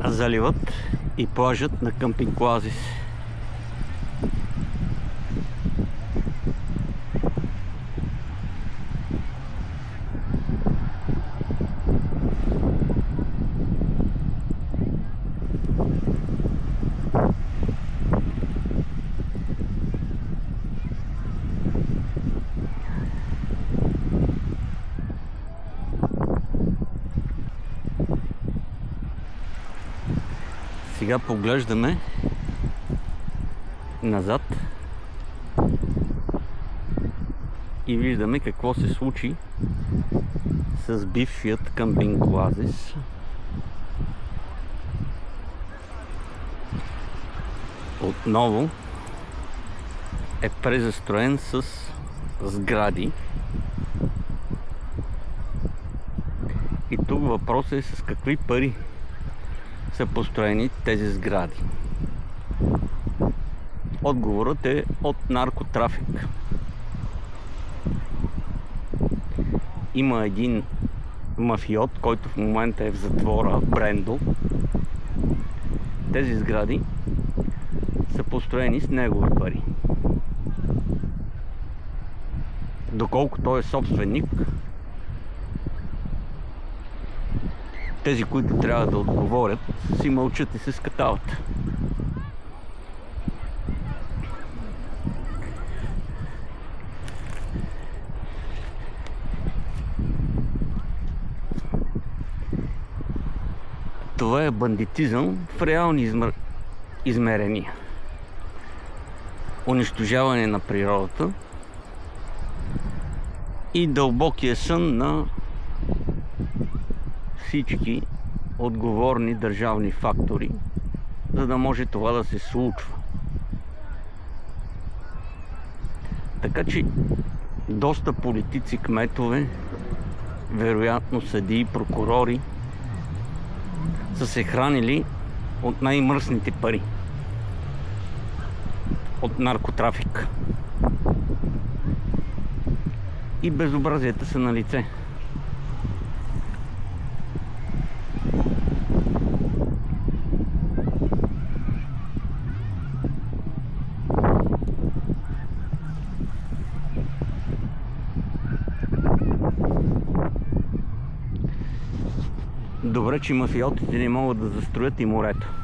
заливът и плажът на къмпинг Оазис. Сега поглеждаме назад и виждаме какво се случи с бившият къмпинг Оазис. Отново е презастроен с сгради. И тук въпросът е с какви пари са построени тези сгради. Отговорът е от наркотрафик. Има един мафиот, който в момента е в затвора, Брендо. Тези сгради са построени с негови пари. Доколко той е собственик, тези, които трябва да отговорят, си мълчат и се скатават. Това е бандитизъм в реални измерения. Унищожаване на природата и дълбокия сън на всички отговорни държавни фактори, за да може това да се случва. Така че доста политици, кметове, вероятно съдии, прокурори са се хранили от най-мръсните пари, от наркотрафик. И безобразията са на лице. Добре, че мафиотите не могат да застроят и морето.